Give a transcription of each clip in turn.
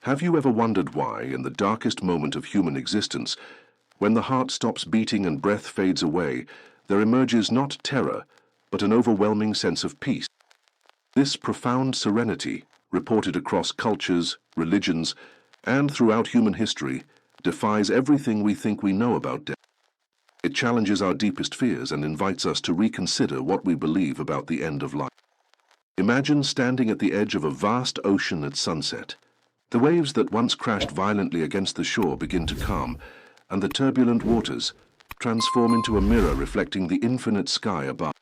Have you ever wondered why, in the darkest moment of human existence, when the heart stops beating and breath fades away, there emerges not terror, but an overwhelming sense of peace? This profound serenity, reported across cultures, religions, and throughout human history, defies everything we think we know about death. It challenges our deepest fears and invites us to reconsider what we believe about the end of life. Imagine standing at the edge of a vast ocean at sunset. The waves that once crashed violently against the shore begin to calm, and the turbulent waters transform into a mirror reflecting the infinite sky above.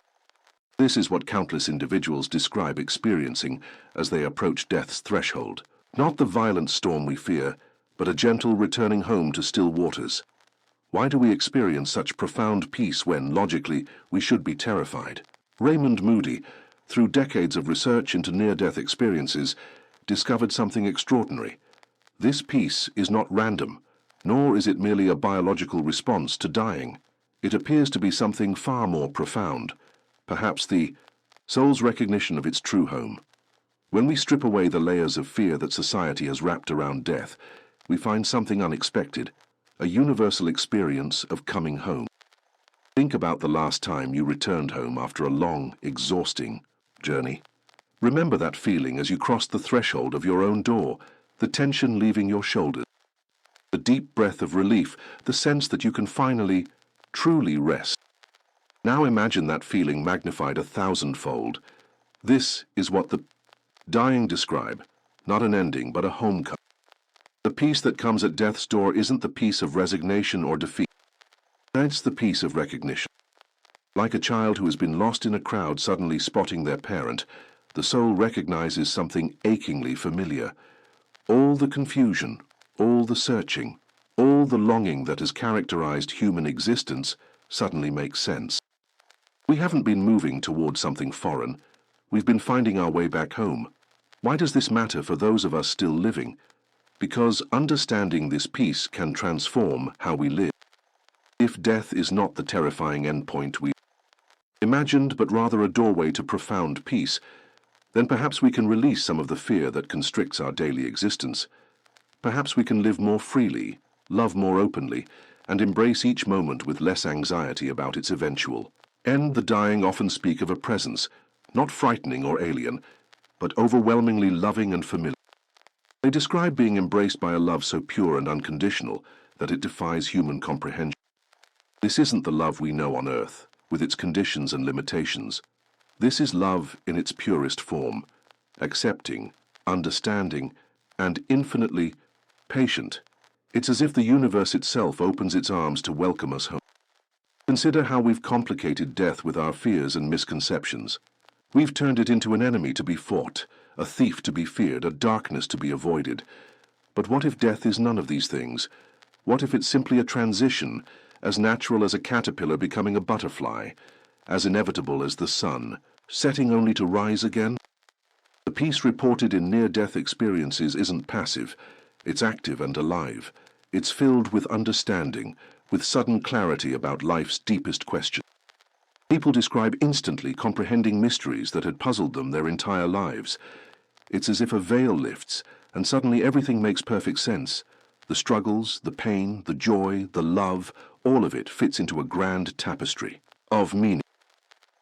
This is what countless individuals describe experiencing as they approach death's threshold. Not the violent storm we fear, but a gentle returning home to still waters. Why do we experience such profound peace when, logically, we should be terrified? Raymond Moody, through decades of research into near-death experiences, discovered something extraordinary. This peace is not random, nor is it merely a biological response to dying. It appears to be something far more profound, perhaps the soul's recognition of its true home. When we strip away the layers of fear that society has wrapped around death, we find something unexpected, a universal experience of coming home. Think about the last time you returned home after a long, exhausting journey. Remember that feeling as you crossed the threshold of your own door, the tension leaving your shoulders, the deep breath of relief, the sense that you can finally, truly rest. Now imagine that feeling magnified 1,000-fold. This is what the dying describe, not an ending, but a homecoming. The peace that comes at death's door isn't the peace of resignation or defeat. It's the peace of recognition. Like a child who has been lost in a crowd suddenly spotting their parent, the soul recognizes something achingly familiar. All the confusion, all the searching, all the longing that has characterized human existence suddenly makes sense. We haven't been moving towards something foreign. We've been finding our way back home. Why does this matter for those of us still living? Because understanding this peace can transform how we live. If death is not the terrifying endpoint we imagined, but rather a doorway to profound peace, then perhaps we can release some of the fear that constricts our daily existence. Perhaps we can live more freely, love more openly, and embrace each moment with less anxiety about its eventual end. The dying often speak of a presence, not frightening or alien, but overwhelmingly loving and familiar. They describe being embraced by a love so pure and unconditional that it defies human comprehension. This isn't the love we know on earth, with its conditions and limitations. This is love in its purest form, accepting, understanding, and infinitely patient. It's as if the universe itself opens its arms to welcome us home. Consider how we've complicated death with our fears and misconceptions. We've turned it into an enemy to be fought, a thief to be feared, a darkness to be avoided. But what if death is none of these things? What if it's simply a transition, as natural as a caterpillar becoming a butterfly, as inevitable as the sun, setting only to rise again? The peace reported in near-death experiences isn't passive, it's active and alive. It's filled with understanding, with sudden clarity about life's deepest questions. People describe instantly comprehending mysteries that had puzzled them their entire lives. It's as if a veil lifts, and suddenly everything makes perfect sense. The struggles, the pain, the joy, the love, all of it fits into a grand tapestry of meaning.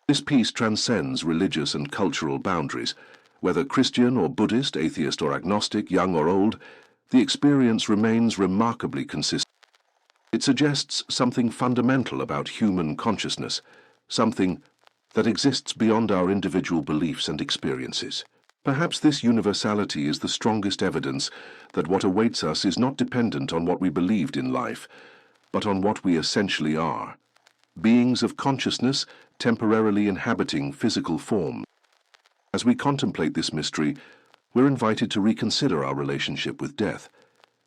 This peace transcends religious and cultural boundaries. Whether Christian or Buddhist, atheist or agnostic, young or old, the experience remains remarkably consistent. It suggests something fundamental about human consciousness, something that exists beyond our individual beliefs and experiences. Perhaps this universality is the strongest evidence that what awaits us is not dependent on what we believed in life, but on what we essentially are, beings of consciousness temporarily inhabiting physical form. As we contemplate this mystery, we're invited to reconsider our relationship with death.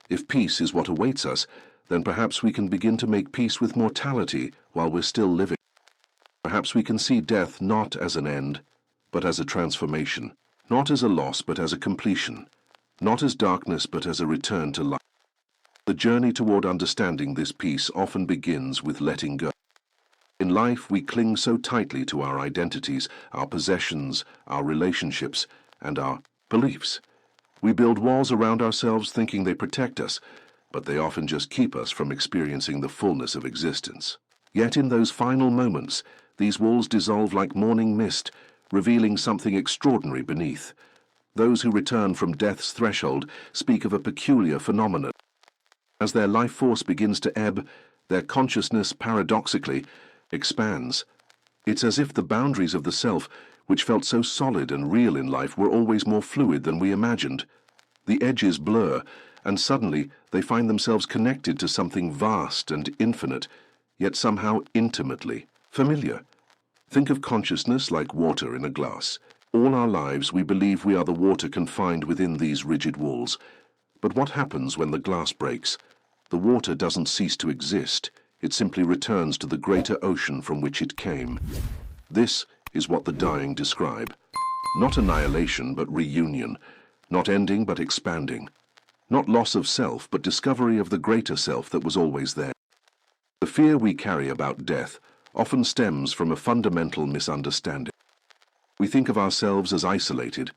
If peace is what awaits us, then perhaps we can begin to make peace with mortality while we're still living. Perhaps we can see death not as an end, but as a transformation, not as a loss, but as a completion, not as darkness, but as a return to light. The journey toward understanding this peace often begins with letting go. In life, we cling so tightly to our identities, our possessions, our relationships, and our beliefs. We build walls around ourselves thinking they protect us, but they often just keep us from experiencing the fullness of existence. Yet in those final moments, these walls dissolve like morning mist, revealing something extraordinary beneath. Those who return from death's threshold speak of a peculiar phenomenon. As their life force begins to ebb, their consciousness paradoxically expands. It's as if the boundaries of the self, which felt so solid and real in life, were always more fluid than we imagined. The edges blur, and suddenly they find themselves connected to something vast and infinite, yet somehow intimately familiar. Think of consciousness like water in a glass. All our lives we believe we are the water confined within these rigid walls. But what happens when the glass breaks? The water doesn't cease to exist. It simply returns to the greater ocean from which it came. This is what the dying describe. Not annihilation, but reunion. Not ending, but expanding. Not loss of self, but discovery of the greater self that was always there. The fear we carry about death often stems from a fundamental misunderstanding. We think of ourselves as isolated,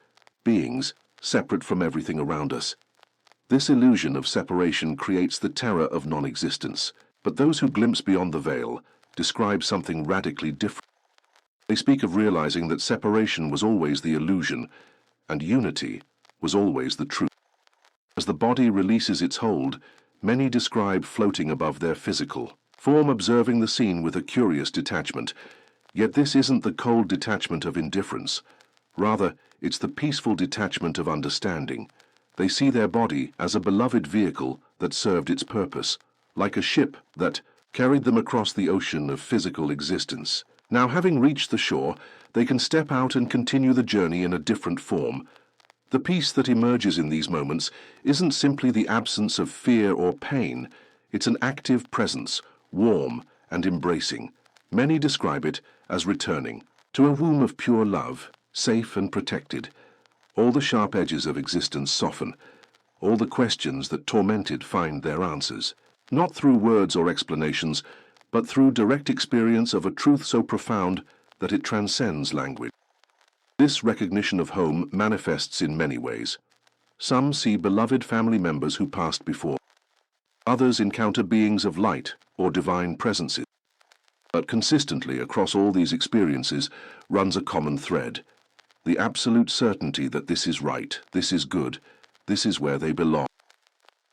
beings separate from everything around us. This illusion of separation creates the terror of non-existence. But those who glimpse beyond the veil describe something radically different. They speak of realizing that separation was always the illusion, and unity was always the truth. As the body releases its hold, many describe floating above their physical form, observing the scene with a curious detachment. Yet this isn't the cold detachment of indifference. Rather, it's the peaceful detachment of understanding. They see their body as a beloved vehicle that served its purpose, like a ship that carried them across the ocean of physical existence. Now, having reached the shore, they can step out and continue the journey in a different form. The peace that emerges in these moments isn't simply the absence of fear or pain. It's an active presence, warm and embracing. Many describe it as returning to a womb of pure love, safe and protected. All the sharp edges of existence soften. All the questions that tormented find their answers. Not through words or explanations, but through direct experience of a truth so profound that it transcends language. This recognition of home manifests in many ways. Some see beloved family members who passed before. Others encounter beings of light or divine presences. But consistently across all these experiences runs a common thread: the absolute certainty that this is right, this is good, this is where they belong.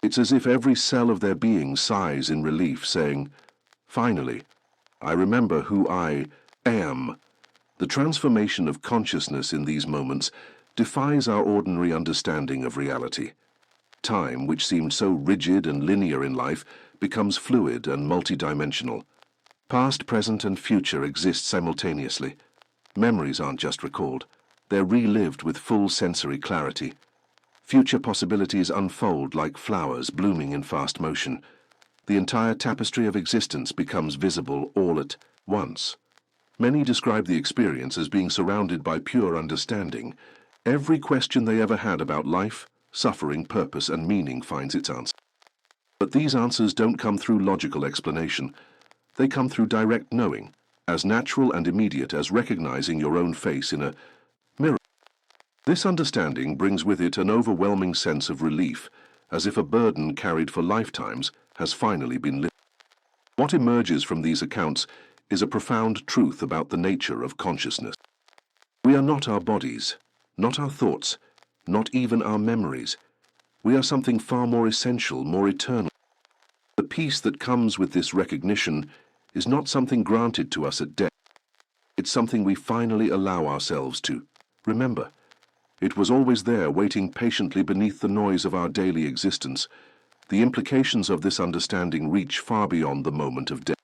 It's as if every cell of their being sighs in relief, saying, "Finally, I remember who I am." The transformation of consciousness in these moments defies our ordinary understanding of reality. Time, which seemed so rigid and linear in life, becomes fluid and multidimensional. Past, present, and future exist simultaneously. Memories aren't just recalled, they're relived with full sensory clarity. Future possibilities unfold like flowers blooming in fast motion. The entire tapestry of existence becomes visible all at once. Many describe the experience as being surrounded by pure understanding. Every question they ever had about life, suffering, purpose, and meaning finds its answer. But these answers don't come through logical explanation. They come through direct knowing, as natural and immediate as recognizing your own face in a mirror. This understanding brings with it an overwhelming sense of relief, as if a burden carried for lifetimes has finally been lifted. What emerges from these accounts is a profound truth about the nature of consciousness. We are not our bodies, not our thoughts, not even our memories. We are something far more essential, more eternal. The peace that comes with this recognition is not something granted to us at death. It's something we finally allow ourselves to remember. It was always there, waiting patiently beneath the noise of our daily existence. The implications of this understanding reach far beyond the moment of death.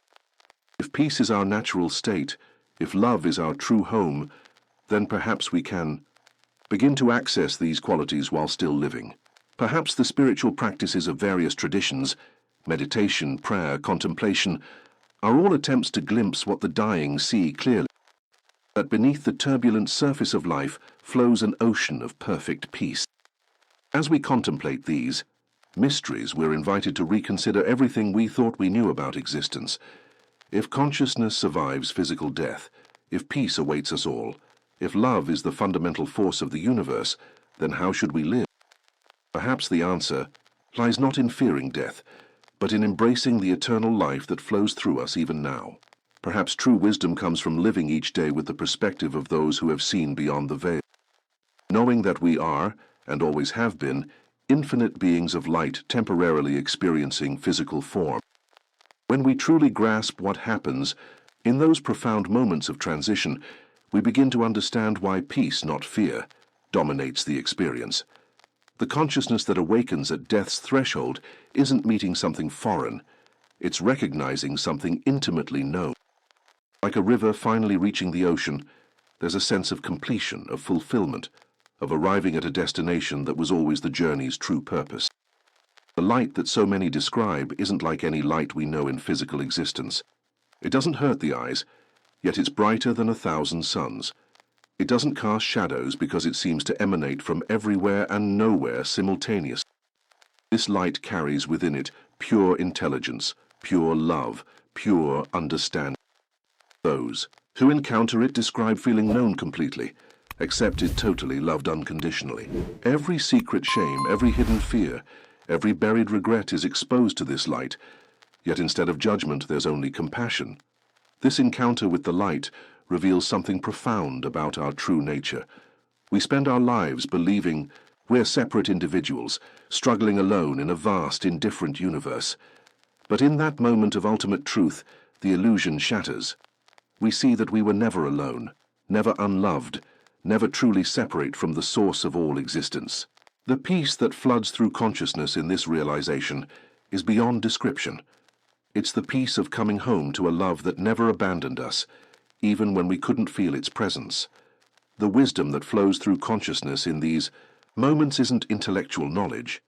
If peace is our natural state, if love is our true home, then perhaps we can begin to access these qualities while still living. Perhaps the spiritual practices of various traditions, meditation, prayer, contemplation, are all attempts to glimpse what the dying see clearly, that beneath the turbulent surface of life flows an ocean of perfect peace. As we contemplate these mysteries, we're invited to reconsider everything we thought we knew about existence. If consciousness survives physical death, if peace awaits us all, if love is the fundamental force of the universe, then how should we live? Perhaps the answer lies not in fearing death, but in embracing the eternal life that flows through us even now. Perhaps true wisdom comes from living each day with the perspective of those who have seen beyond the veil, knowing that we are, and always have been, infinite beings of light temporarily experiencing physical form. When we truly grasp what happens in those profound moments of transition, we begin to understand why peace, not fear, dominates the experience. The consciousness that awakens at death's threshold isn't meeting something foreign, it's recognizing something intimately known. Like a river finally reaching the ocean, there's a sense of completion, of fulfillment, of arriving at a destination that was always the journey's true purpose. The light that so many describe isn't like any light we know in physical existence. It doesn't hurt the eyes, yet it's brighter than 1,000 suns. It doesn't cast shadows because it seems to emanate from everywhere and nowhere simultaneously. This light carries within it pure intelligence, pure love, pure understanding. Those who encounter it describe feeling known completely, accepted totally, loved unconditionally. Every secret shame, every hidden fear, every buried regret is exposed to this light, yet instead of judgment there's only compassion. This encounter with the light reveals something profound about our true nature. We spend our lives believing we're separate individuals, struggling alone in a vast, indifferent universe. But in that moment of ultimate truth, the illusion shatters. We see that we were never alone, never unloved, never truly separate from the source of all existence. The peace that floods through consciousness in this realization is beyond description. It's the peace of coming home to a love that never abandoned us, even when we couldn't feel its presence. The wisdom that flows through consciousness in these moments isn't intellectual knowledge.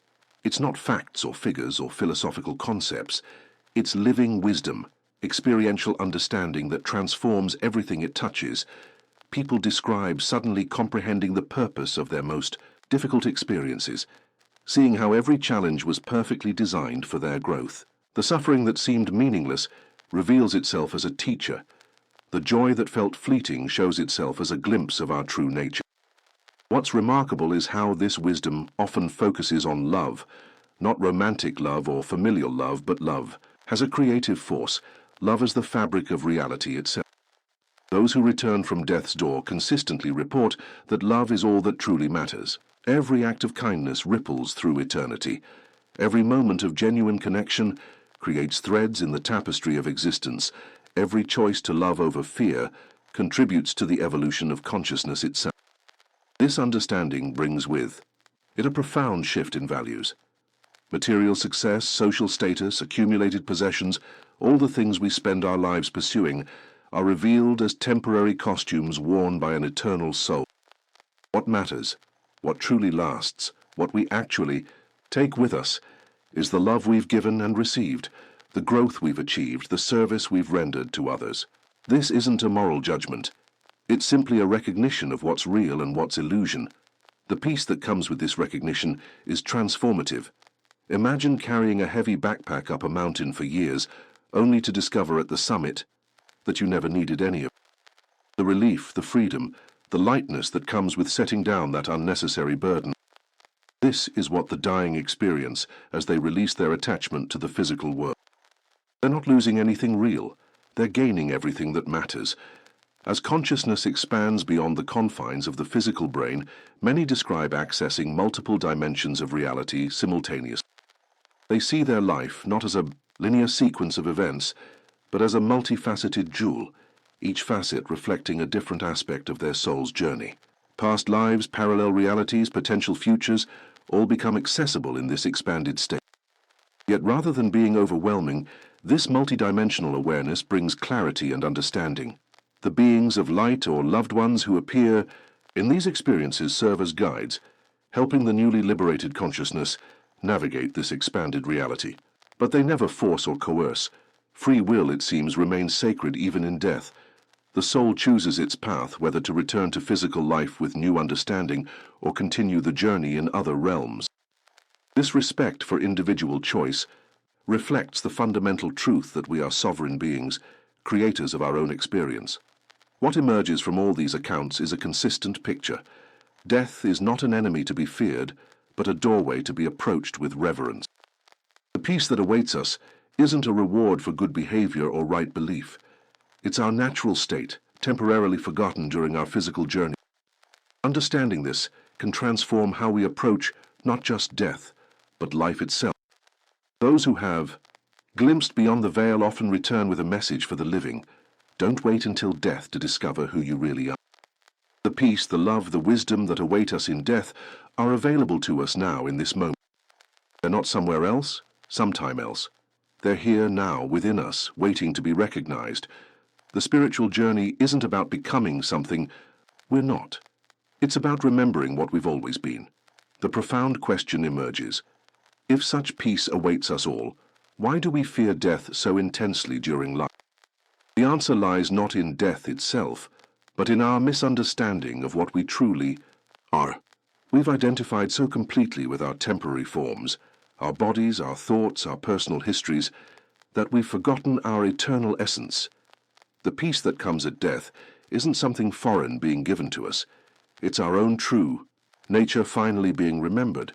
It's not facts or figures or philosophical concepts. It's living wisdom, experiential understanding that transforms everything it touches. People describe suddenly comprehending the purpose of their most difficult experiences, seeing how every challenge was perfectly designed for their growth. The suffering that seemed meaningless reveals itself as a teacher. The joy that felt fleeting shows itself as a glimpse of our true nature. What's remarkable is how this wisdom often focuses on love, not romantic love or familial love, but love has a creative force, love as the fabric of reality itself. Those who return from death's door consistently report that love is all that truly matters. Every act of kindness ripples through eternity. Every moment of genuine connection creates threads in the tapestry of existence. Every choice to love over fear contributes to the evolution of consciousness itself. This understanding brings with it a profound shift in values. Material success, social status, accumulated possessions, all the things we spend our lives pursuing, are revealed as temporary costumes worn by an eternal soul. What matters, what truly lasts, what we actually take with us, is the love we've given and received, the growth we've achieved, the service we've rendered to others. This isn't a moral judgment. It's simply a recognition of what's real and what's illusion. The peace that comes with this recognition is transformative. Imagine carrying a heavy backpack up a mountain for years, only to discover at the summit that you never needed any of it. The relief, the freedom, the lightness that comes with setting down that unnecessary burden. This is what the dying experience as they release their attachment to the physical world. They're not losing anything real. They're gaining everything that matters. As consciousness expands beyond the confines of the physical brain, many describe accessing multiple dimensions of reality simultaneously. They see their life not as a linear sequence of events, but as a multifaceted jewel, each facet reflecting a different aspect of their soul's journey. Past lives, parallel realities, potential futures, all become accessible in this expanded state. Yet rather than being overwhelming, this multidimensional awareness brings clarity and understanding. The beings of light or loved ones who appear in these experiences serve as guides, helping the newly liberated consciousness navigate this expanded reality. But they never force or coerce. Free will, it seems, remains sacred even in death. The soul chooses its path, whether to return to physical life with new understanding or continue the journey in other realms. This respect for individual choice reflects the fundamental truth that we are sovereign beings, creators of our own experience. What emerges from all these accounts is a consistent picture. Death is not an enemy to be feared, but a doorway to be approached with reverence. The peace that awaits us isn't a reward for good behavior or right belief. It's our natural state, temporarily forgotten during our physical journey. Understanding this can transform how we approach not just death, but life itself. Those who have glimpsed beyond the veil often return with a message for the living. Don't wait until death to discover who you really are. The peace, the love, the wisdom that await us in death are available to us now in this moment. They're not somewhere else, sometime else. They're here now within us, waiting to be recognized. The spiritual journey isn't about becoming something we're not. It's about remembering what we've always been. The profound question emerges: if such peace awaits us all, why do we fear death so intensely during life? The answer lies not in death itself, but in our misunderstanding of what we truly are. We've identified so completely with our temporary forms, our bodies, our thoughts, our personal histories, that we've forgotten our eternal essence. The peace that comes at death isn't something foreign being given to us. It's our own true nature finally being remembered.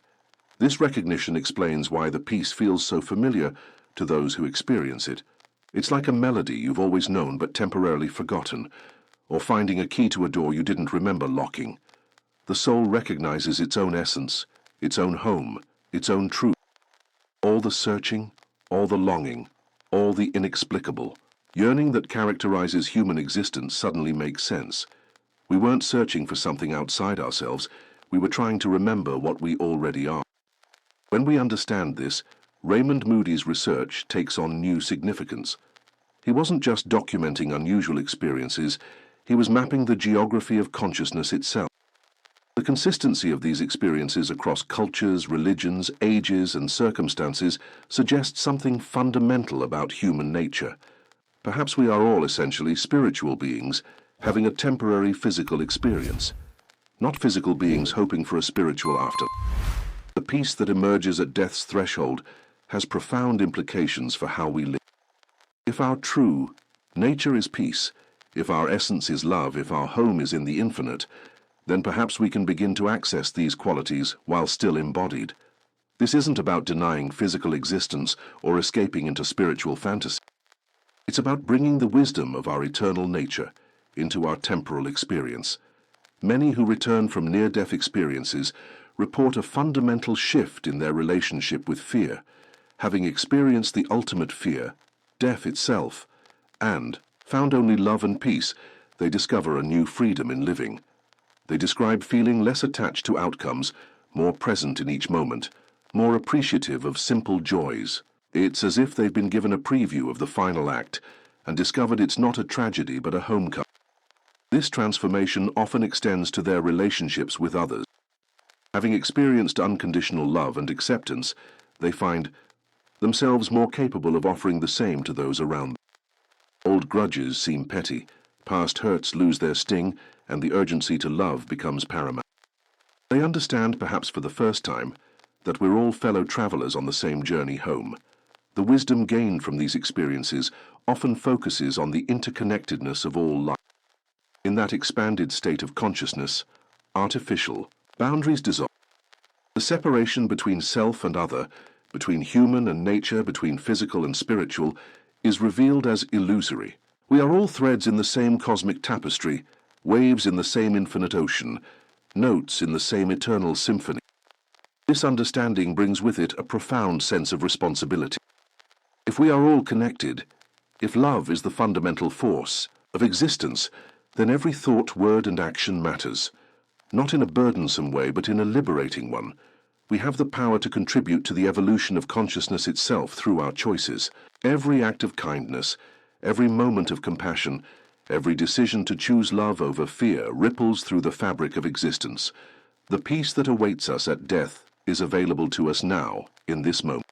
This recognition explains why the peace feels so familiar to those who experience it. It's like a melody you've always known but temporarily forgotten, or finding a key to a door you didn't remember locking. The soul recognizes its own essence, its own home, its own truth. All the searching, all the longing, all the inexplicable, yearning that characterizes human existence suddenly makes sense. We weren't searching for something outside ourselves, we were trying to remember what we already are. When we understand this, Raymond Moody's research takes on new significance. He wasn't just documenting unusual experiences, he was mapping the geography of consciousness itself. The consistency of these experiences across cultures, religions, ages, and circumstances suggests something fundamental about human nature. Perhaps we are all essentially spiritual beings, having a temporary physical experience, not physical beings hoping for a spiritual afterlife. The peace that emerges at death's threshold has profound implications for how we live. If our true nature is peace, if our essence is love, if our home is in the infinite, then perhaps we can begin to access these qualities while still embodied. This isn't about denying physical existence or escaping into spiritual fantasy. It's about bringing the wisdom of our eternal nature into our temporal experience. Many who return from near-death experiences report a fundamental shift in their relationship with fear, having experienced the ultimate fear, death itself, and found only love and peace, they discover a new freedom in living. They describe feeling less attached to outcomes, more present in each moment, more appreciative of simple joys. It's as if they've been given a preview of the final act and discovered it's not a tragedy but a homecoming. This transformation often extends to their relationships with others. Having experienced unconditional love and acceptance, they find themselves more capable of offering the same to those around them. Old grudges seem petty, past hurts lose their sting, and the urgency to love becomes paramount. They understand, perhaps for the first time, that we're all fellow travelers on the same journey home. The wisdom gained from these experiences often focuses on the interconnectedness of all life. In that expanded state of consciousness, artificial boundaries dissolve. The separation between self and other, between human and nature, between physical and spiritual, is revealed as illusory. We are all threads in the same cosmic tapestry, waves in the same infinite ocean, notes in the same eternal symphony. This understanding brings with it a profound sense of responsibility. If we are all connected, if love is the fundamental force of existence, then every thought, word, and action matters. Not in a burdensome way, but in a liberating one. We have the power to contribute to the evolution of consciousness itself through our choices. Every act of kindness, every moment of compassion, every decision to choose love over fear ripples through the fabric of existence. The peace that awaits us at death is available to us now, in this moment.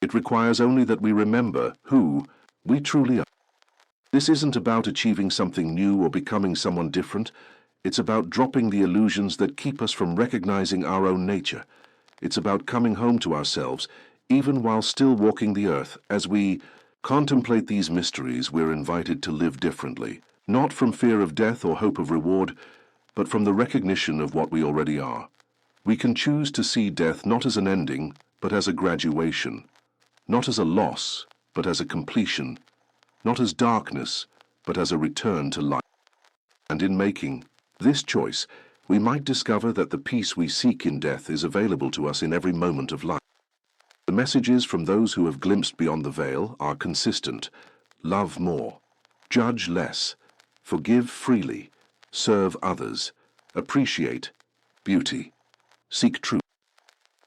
It requires only that we remember who we truly are. This isn't about achieving something new or becoming someone different. It's about dropping the illusions that keep us from recognizing our own nature. It's about coming home to ourselves, even while still walking the earth. As we contemplate these mysteries, we're invited to live differently, not from fear of death or hope of reward, but from the recognition of what we already are. We can choose to see death not as an ending, but as a graduation, not as a loss, but as a completion, not as darkness, but as a return to light. And in making this choice, we might discover that the peace we seek in death is available to us in every moment of life. The messages from those who have glimpsed beyond the veil are consistent. Love more, judge less, forgive freely, serve others, appreciate beauty, seek truth.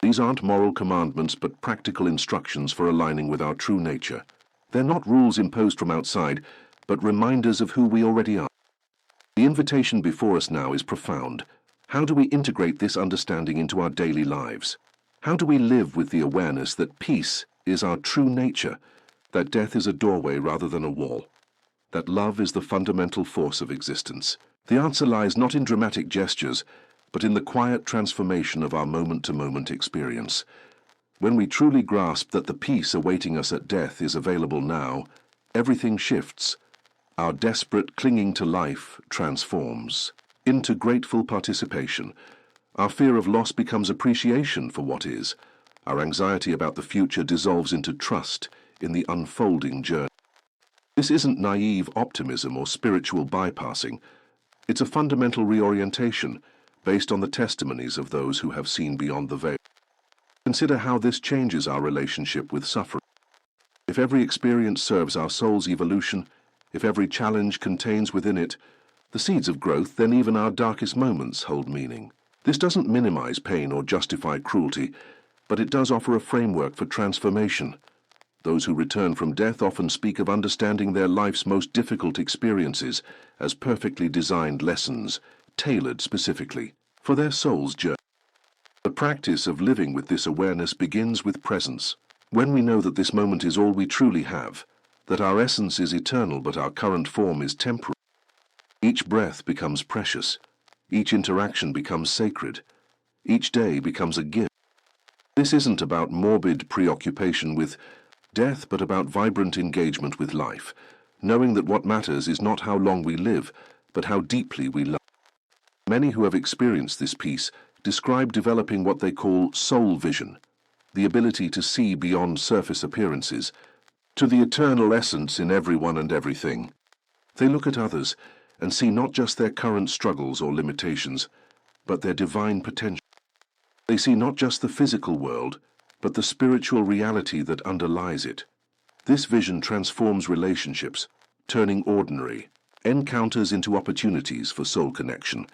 These aren't moral commandments but practical instructions for aligning with our true nature. They're not rules imposed from outside, but reminders of who we already are. The invitation before us now is profound. How do we integrate this understanding into our daily lives? How do we live with the awareness that peace is our true nature, that death is a doorway rather than a wall, that love is the fundamental force of existence? The answer lies not in dramatic gestures, but in the quiet transformation of our moment-to-moment experience. When we truly grasp that the peace awaiting us at death is available now, everything shifts. Our desperate clinging to life transforms into grateful participation. Our fear of loss becomes appreciation for what is. Our anxiety about the future dissolves into trust in the unfolding journey. This isn't naive optimism or spiritual bypassing. It's a fundamental reorientation based on the testimonies of those who have seen beyond the veil. Consider how this changes our relationship with suffering. If every experience serves our soul's evolution, if every challenge contains within it the seeds of growth, then even our darkest moments hold meaning. This doesn't minimize pain or justify cruelty, but it does offer a framework for transformation. Those who return from death often speak of understanding their life's most difficult experiences as perfectly designed lessons, tailored specifically for their soul's journey. The practice of living with this awareness begins with presence. When we know that this moment is all we truly have, that our essence is eternal but our current form is temporary, each breath becomes precious, each interaction becomes sacred, each day becomes a gift. This isn't about morbid preoccupation with death, but about vibrant engagement with life, knowing that what matters is not how long we live, but how deeply we love. Many who have experienced this peace describe developing what they call soul vision, the ability to see beyond surface appearances, to the eternal essence in everyone and everything. They look at others and see not just their current struggles or limitations, but their divine potential. They see not just the physical world, but the spiritual reality that underlies it. This vision transforms relationships, turning ordinary encounters into opportunities for soul connection.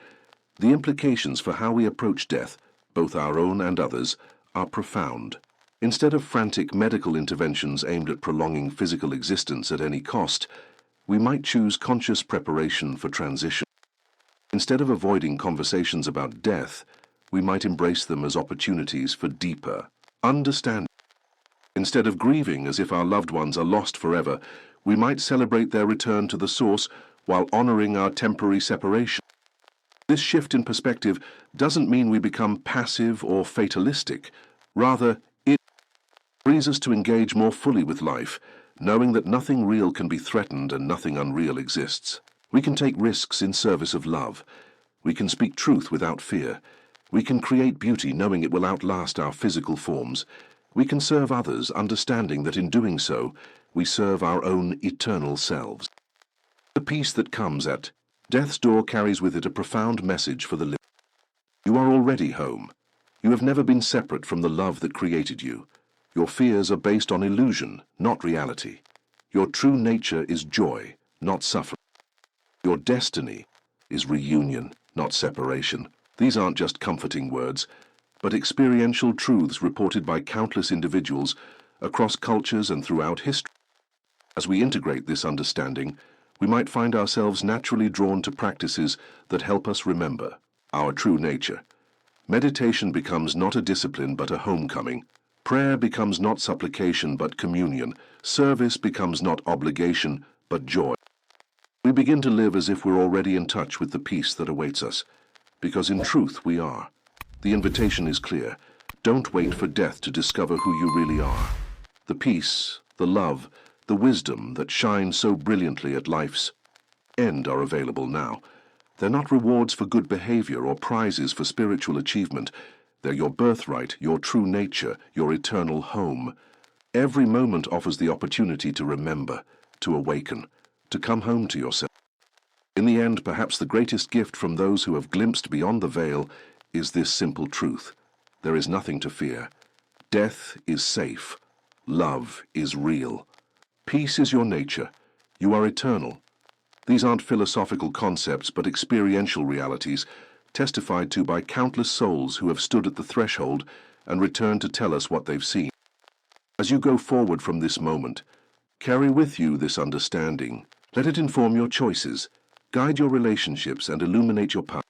The implications for how we approach death, both our own and others, are profound. Instead of frantic medical interventions aimed at prolonging physical existence at any cost, we might choose conscious preparation for transition. Instead of avoiding conversations about death, we might embrace them as opportunities for deeper understanding. Instead of grieving as if our loved ones are lost forever, we might celebrate their return to the source while honoring our temporary separation. This shift in perspective doesn't mean we become passive or fatalistic. Rather, it frees us to engage more fully with life, knowing that nothing real can be threatened and nothing unreal exists. We can take risks in service of love. We can speak truth without fear. We can create beauty knowing it will outlast our physical forms. We can serve others, understanding that in doing so, we serve our own eternal selves. The peace that comes at death's door carries with it a profound message for the living. You are already home. You have never been separate from the love that created you. Your fears are based on illusion, not reality. Your true nature is joy, not suffering. Your destiny is reunion, not separation. These aren't just comforting words, but experiential truths reported by countless individuals across cultures and throughout history. As we integrate this understanding, we might find ourselves naturally drawn to practices that help us remember our true nature. Meditation becomes not a discipline but a homecoming. Prayer becomes not supplication but communion. Service becomes not obligation but joy. We begin to live as if we're already in touch with the peace that awaits us, because in truth we are. The invitation is clear. Don't wait for death to discover who you really are. The peace, the love, the wisdom that shine so brilliantly at life's end are available now. They're not rewards for good behavior or prizes for spiritual achievement. They're your birthright, your true nature, your eternal home. Every moment offers the opportunity to remember, to awaken, to come home to yourself. In the end, perhaps the greatest gift from those who have glimpsed beyond the veil is this simple truth. There is nothing to fear. Death is safe. Love is real. Peace is your nature. You are eternal. These aren't philosophical concepts, but experiential realities, testified to by countless souls who have stood at the threshold and returned to tell us what they've seen. As you go forward from this moment, carry with you this understanding. Let it inform your choices, guide your relationships, and illuminate your path.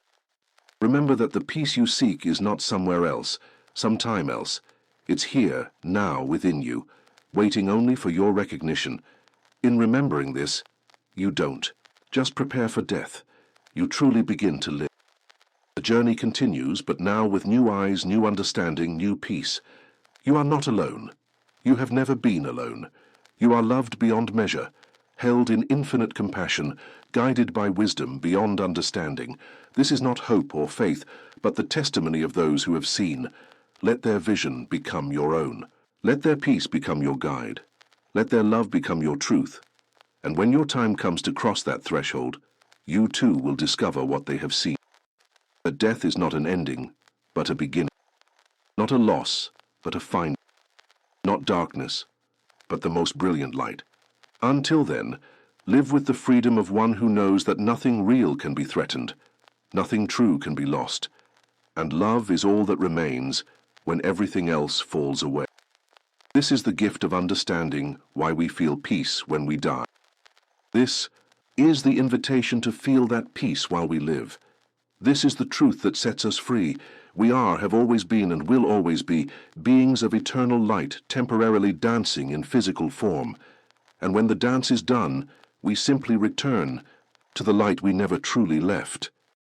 Remember that the peace you seek is not somewhere else, sometime else. It's here, now, within you, waiting only for your recognition. In remembering this, you don't just prepare for death. You truly begin to live. The journey continues, but now with new eyes, new understanding, new peace. You are not alone. You have never been alone. You are loved beyond measure, held in infinite compassion, guided by wisdom beyond understanding. This is not hope or faith, but the testimony of those who have seen. Let their vision become your own. Let their peace become your guide. Let their love become your truth. And when your time comes to cross that threshold, you too will discover what they have seen. That death is not an ending, but a beginning. Not a loss, but a finding. Not darkness, but the most brilliant light. Until then, live with the freedom of one who knows that nothing real can be threatened, nothing true can be lost, and love is all that remains when everything else falls away. This is the gift of understanding why we feel peace when we die. This is the invitation to feel that peace while we live. This is the truth that sets us free. We are, have always been, and will always be, beings of eternal light, temporarily dancing in physical form. And when the dance is done, we simply return to the light we never truly left.